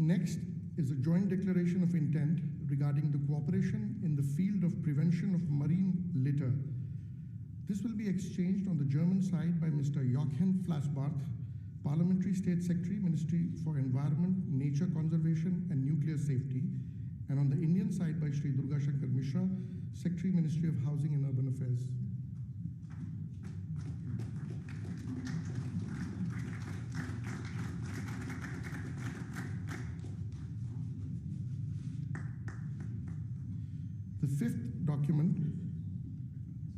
Next is a joint declaration of intent regarding the cooperation in the field of prevention of marine litter. This will be exchanged on the German side by Mr. Jochen Flassbarth, Parliamentary State Secretary, Ministry for Environment, Nature Conservation and Nuclear Safety, and on the Indian side by Shri Durga Shankar Mishra, Secretary, Ministry of Housing and Urban Affairs. The fifth document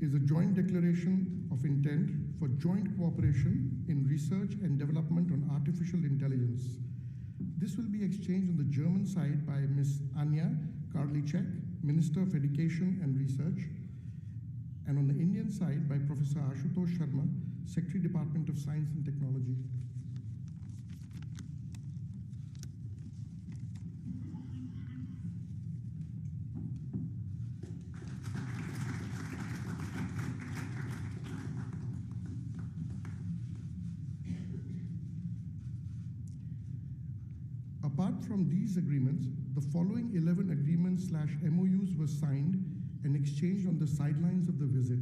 is a joint declaration of intent for joint cooperation in research and development on artificial intelligence. This will be exchanged on the German side by Ms. Anja Karliczek, Minister of Education and Research, and on the Indian side by Professor Ashutosh Sharma, Secretary, Department of Science and Technology. Apart from these agreements, the following 11 agreements/MOUs were signed and exchanged on the sidelines of the visit.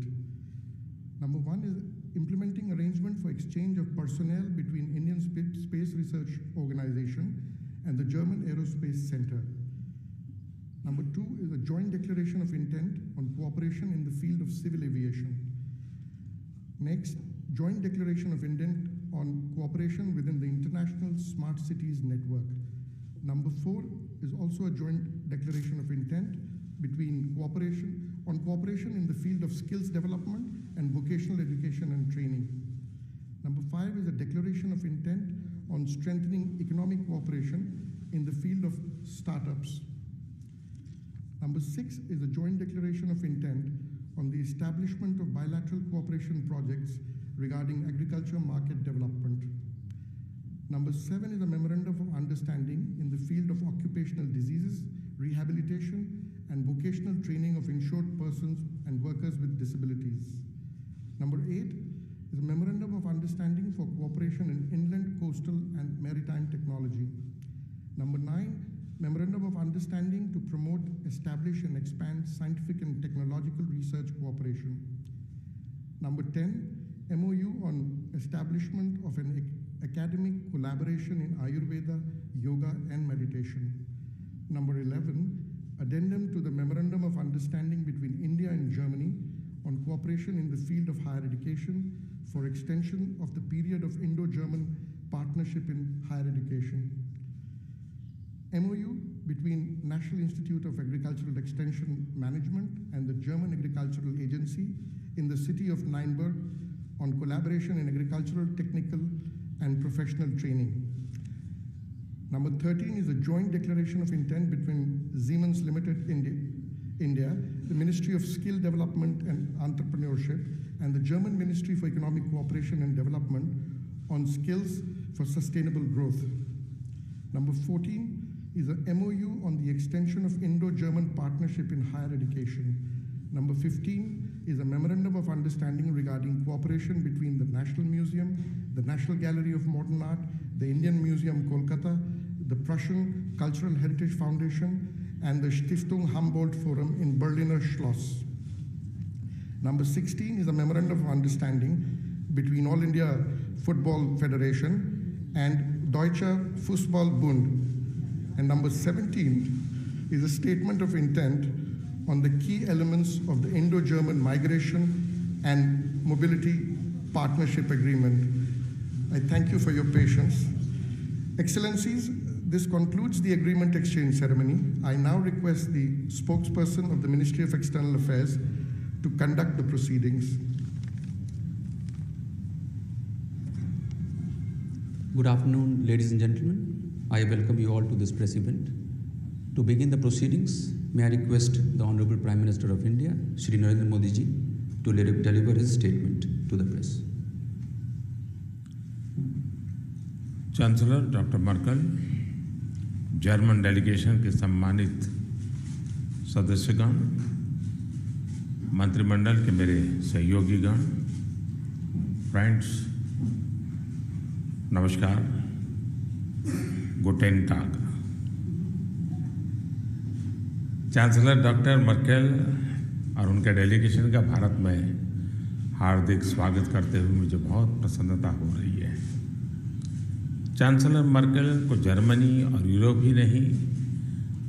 Number one is implementing arrangement for exchange of personnel between Indian Space Research Organization and the German Aerospace Center. Number two is a joint declaration of intent on cooperation in the field of civil aviation. Next, joint declaration of intent on cooperation within the International Smart Cities Network. Number four is also a joint declaration of intent between cooperation in the field of skills development and vocational education and training. Number five is a declaration of intent on strengthening economic cooperation in the field of startups. Number six is a joint declaration of intent on the establishment of bilateral cooperation projects regarding agriculture market development. Number seven is a memorandum of understanding in the field of occupational diseases, rehabilitation, and vocational training of insured persons and workers with disabilities. Number eight is a memorandum of understanding for cooperation in inland, coastal, and maritime technology. Number nine, memorandum of understanding to promote, establish, and expand scientific and technological research cooperation. Number 10, MOU on establishment of an academic collaboration in Ayurveda, yoga, and meditation. Number 11, addendum to the Memorandum of Understanding between India and Germany on cooperation in the field of higher education for extension of the period of Indo-German partnership in higher education. MOU between National Institute of Agricultural Extension Management and the German Agricultural Agency in the city of Nürnberg on collaboration in agricultural, technical, and professional training. Number 13 is a joint declaration of intent between Siemens Limited India, the Ministry of Skill Development and Entrepreneurship, and the German Ministry for Economic Cooperation and Development on skills for sustainable growth. Number 14 is a MOU on the extension of Indo-German partnership in higher education. Number 15 is a memorandum of understanding regarding cooperation between the National Museum, the National Gallery of Modern Art, the Indian Museum, Kolkata, the Prussian Cultural Heritage Foundation, and the Stiftung Humboldt Forum in Berliner Schloss. Number 16 is a memorandum of understanding between All India Football Federation and Deutscher Fußball-Bund. And number 17 is a statement of intent on the key elements of the Indo-German Migration and Mobility Partnership Agreement. I thank you for your patience. Excellencies, this concludes the agreement exchange ceremony. I now request the spokesperson of the Ministry of External Affairs to conduct the proceedings. Good afternoon, ladies and gentlemen. I welcome you all to this press event. To begin the proceedings, may I request the Honorable Prime Minister of India, Shri Narendra Modi ji, to deliver his statement to the press. Chancellor Dr. Merkel, German delegation के सम्मानित सदस्यगण, मंत्रिमंडल के मेरे सहयोगीगण, friends, नमस्कार, गुटेन टाग। Chancellor doctor Merkel और उनके delegation का भारत में हार्दिक स्वागत करते हुए मुझे बहुत प्रसन्नता हो रही है। चांसलर मर्केल को जर्मनी और यूरोप ही नहीं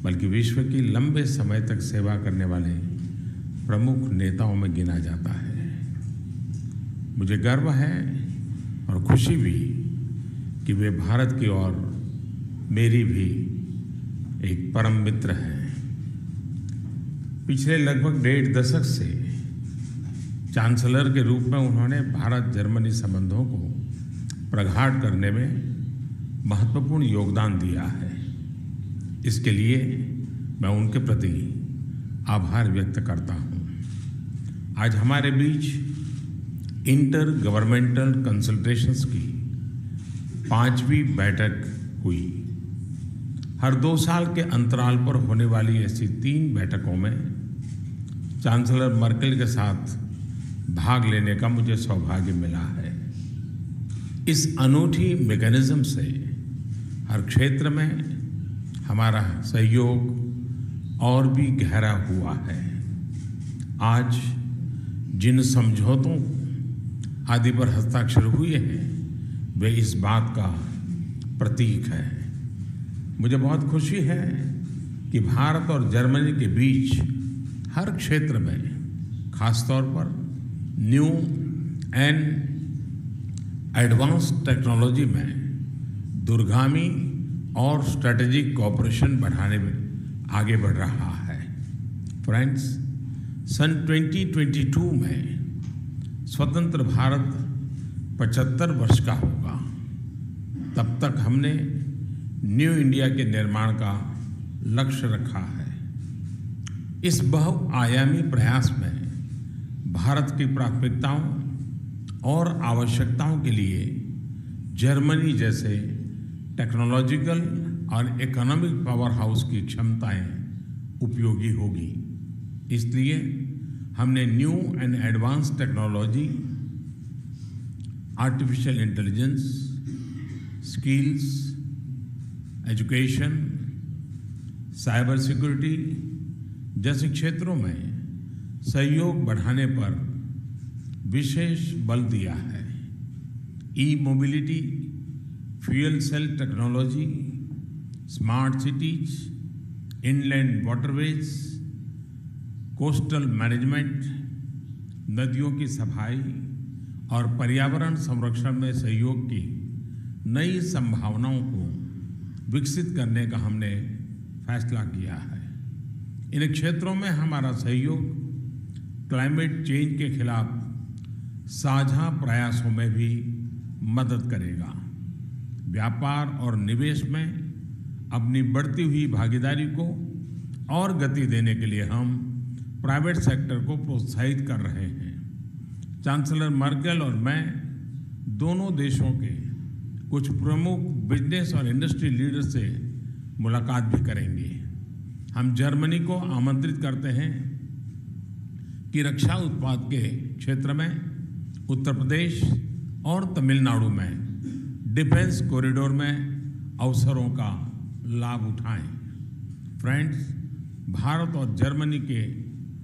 बल्कि विश्व की लंबे समय तक सेवा करने वाले प्रमुख नेताओं में गिना जाता है। मुझे गर्व है और खुशी भी कि वे भारत की ओर मेरी भी एक परम मित्र हैं। पिछले लगभग 1.5 दशक से चांसलर के रूप में उन्होंने भारत जर्मनी संबंधों को प्रगाढ़ करने में महत्वपूर्ण योगदान दिया है। इसके लिए मैं उनके प्रति आभार व्यक्त करता हूँ। आज हमारे बीच इंटर गवर्नमेंटल कंसल्टेशंस की 5वीं बैठक हुई। हर 2 साल के अंतराल पर होने वाली ऐसी 3 बैठकों में चांसलर मर्केल के साथ भाग लेने का मुझे सौभाग्य मिला है। इस अनूठी मैकेनिज्म से हर क्षेत्र में हमारा सहयोग और भी गहरा हुआ है। आज जिन समझौतों आदि पर हस्ताक्षर हुए हैं वे इस बात का प्रतीक है। मुझे बहुत खुशी है कि भारत और जर्मनी के बीच हर क्षेत्र में, खासतौर पर न्यू एंड एडवांस्ड टेक्नोलॉजी में दूरगामी और स्ट्रेटेजिक कोऑपरेशन बढ़ाने में आगे बढ़ रहा है। फ्रेंड्स, सन 2022 में स्वतंत्र भारत 75 वर्ष का होगा। तब तक हमने न्यू इंडिया के निर्माण का लक्ष्य रखा है। इस बहुआयामी प्रयास में भारत की प्राथमिकताओं और आवश्यकताओं के लिए जर्मनी जैसे टेक्नोलॉजिकल और इकोनॉमिक पावर हाउस की क्षमताएं उपयोगी होगी। इसलिए हमने new and advance technology, artificial intelligence, skills, education, cyber security जैसे क्षेत्रों में सहयोग बढ़ाने पर विशेष बल दिया है। E mobility, fuel cell technology, smart cities, inland waterways, coastal management, नदियों की सफाई और पर्यावरण संरक्षण में सहयोग की नई संभावनाओं को विकसित करने का हमने फैसला किया है। इन क्षेत्रों में हमारा सहयोग क्लाइमेट चेंज के खिलाफ साझा प्रयासों में भी मदद करेगा। व्यापार और निवेश में अपनी बढ़ती हुई भागीदारी को और गति देने के लिए हम प्राइवेट सेक्टर को प्रोत्साहित कर रहे हैं। चांसलर मर्केल और मैं दोनों देशों के कुछ प्रमुख बिजनेस और इंडस्ट्री लीडर से मुलाकात भी करेंगे। हम जर्मनी को आमंत्रित करते हैं कि रक्षा उत्पाद के क्षेत्र में उत्तर प्रदेश और तमिलनाडु में डिफेंस कॉरिडोर में अवसरों का लाभ उठाएं। फ्रेंड्स, भारत और जर्मनी के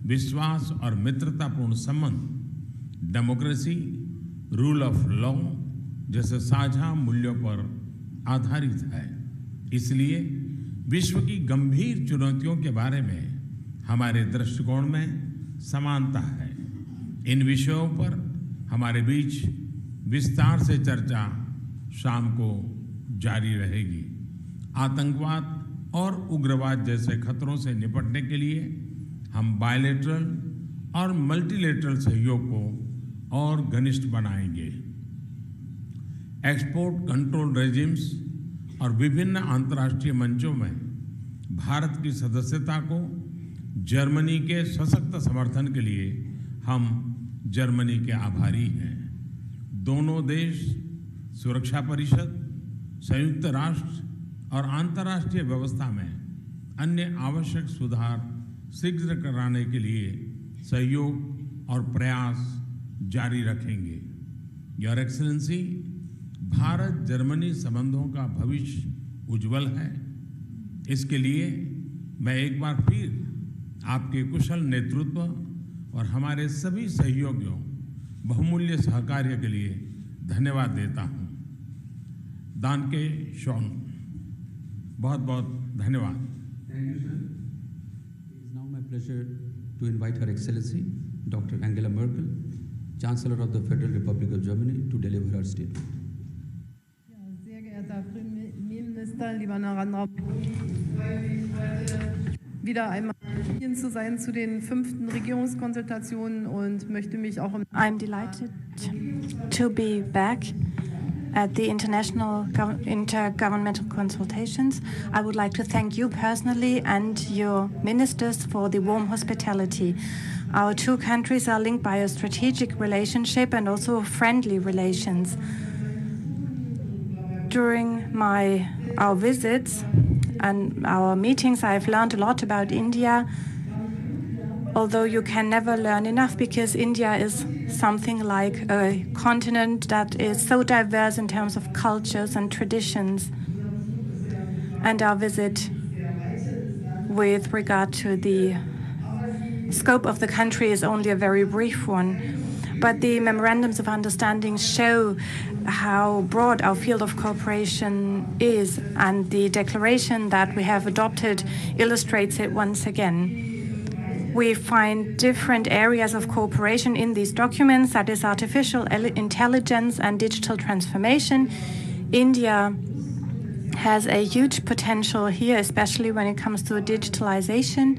विश्वास और मित्रतापूर्ण संबंध डेमोक्रेसी, रूल ऑफ लॉ जैसे साझा मूल्यों पर आधारित है। इसलिए विश्व की गंभीर चुनौतियों के बारे में हमारे दृष्टिकोण में समानता है। इन विषयों पर हमारे बीच विस्तार से चर्चा शाम को जारी रहेगी। आतंकवाद और उग्रवाद जैसे खतरों से निपटने के लिए हम बायलैटरल और मल्टीलैटरल सहयोग को और घनिष्ठ बनाएंगे। एक्सपोर्ट कंट्रोल रेजिम्स और विभिन्न अंतर्राष्ट्रीय मंचों में भारत की सदस्यता को जर्मनी के सशक्त समर्थन के लिए हम जर्मनी के आभारी हैं। दोनों देश सुरक्षा परिषद, संयुक्त राष्ट्र और अंतर्राष्ट्रीय व्यवस्था में अन्य आवश्यक सुधार शीघ्र कराने के लिए सहयोग और प्रयास जारी रखेंगे। योर एक्सीलेंसी, भारत जर्मनी संबंधों का भविष्य उज्जवल है। इसके लिए मैं एक बार फिर आपके कुशल नेतृत्व और हमारे सभी सहयोगियों बहुमूल्य सहकार्य के लिए धन्यवाद देता हूं। दानके शॉन, बहुत बहुत धन्यवाद। Thank you, sir. It is now my pleasure to invite Her Excellency Dr. Angela Merkel, Chancellor of the Federal Republic of Germany, to deliver her statement. Ja, sehr geehrter Premierminister, lieber Narendra, wieder einmal hier zu sein zu den 5. Regierungskonsultationen und möchte mich auch I'm delighted to be back at the international intergovernmental consultations. I would like to thank you personally and your ministers for the warm hospitality. Our two countries are linked by a strategic relationship and also friendly relations. During our visits and our meetings, I've learned a lot about India, although you can never learn enough because India is something like a continent that is so diverse in terms of cultures and traditions. And our visit with regard to the scope of the country is only a very brief one. But the memorandums of understanding show how broad our field of cooperation is, and the declaration that we have adopted illustrates it once again. We find different areas of cooperation in these documents, that is artificial intelligence and digital transformation. India has a huge potential here, especially when it comes to digitalization.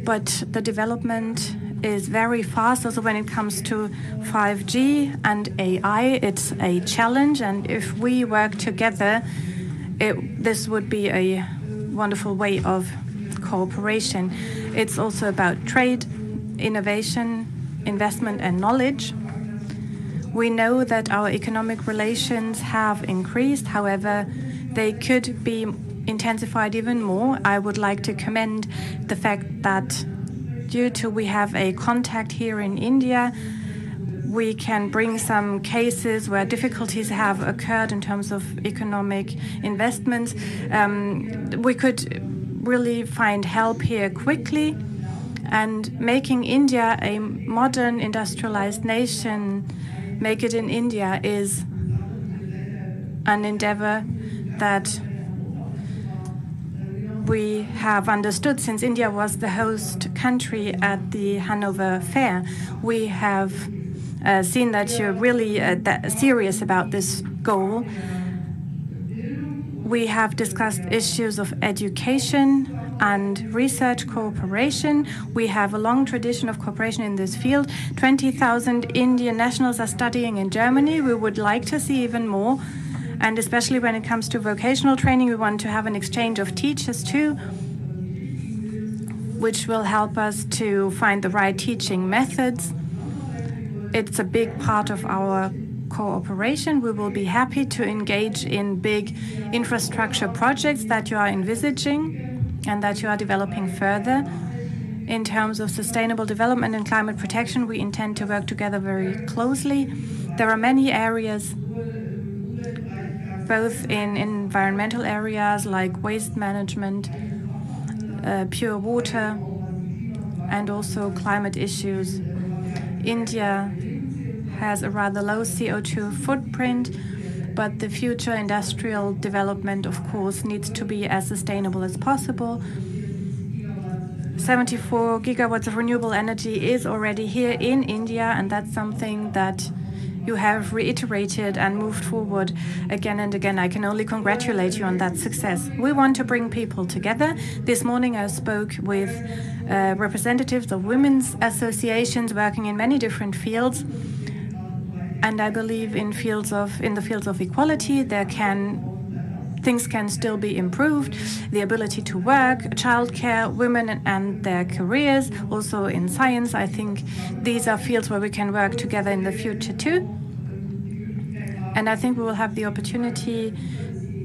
But the development is very fast also when it comes to 5G and AI. It's a challenge, and if we work together, this would be a wonderful way of cooperation. It's also about trade, innovation, investment, and knowledge. We know that our economic relations have increased. However, they could be intensified even more. I would like to commend the fact that due to we have a contact here in India, we can bring some cases where difficulties have occurred in terms of economic investments. We could really find help here quickly, and making India a modern industrialized nation, make it in India, is an endeavor that we have understood since India was the host country at the Hanover Fair. We have seen that you're really serious about this goal. We have discussed issues of education and research cooperation. We have a long tradition of cooperation in this field. 20,000 Indian nationals are studying in Germany. We would like to see even more. And especially when it comes to vocational training, we want to have an exchange of teachers too, which will help us to find the right teaching methods. It's a big part of our cooperation. We will be happy to engage in big infrastructure projects that you are envisaging and that you are developing further. In terms of sustainable development and climate protection, we intend to work together very closely. There are many areas, both in environmental areas like waste management, pure water, and also climate issues. India has a rather low CO2 footprint, but the future industrial development, of course, needs to be as sustainable as possible. 74 gigawatts of renewable energy is already here in India, and that's something that you have reiterated and moved forward again and again. I can only congratulate you on that success. We want to bring people together. This morning I spoke with representatives of women's associations working in many different fields. And I believe in the fields of equality, things can still be improved. The ability to work, childcare, women and their careers, also in science. I think these are fields where we can work together in the future too. And I think we will have the opportunity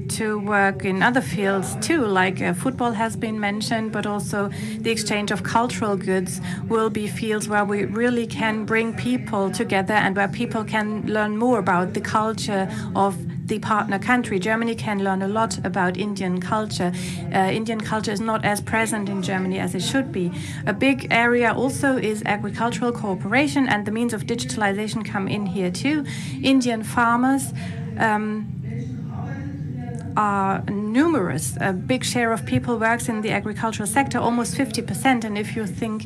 to work in other fields too, like football has been mentioned, but also the exchange of cultural goods will be fields where we really can bring people together and where people can learn more about the culture of the partner country. Germany can learn a lot about Indian culture. Indian culture is not as present in Germany as it should be. A big area also is agricultural cooperation, and the means of digitalization come in here too. Indian farmers are numerous. A big share of people works in the agricultural sector, almost 50%. And if you think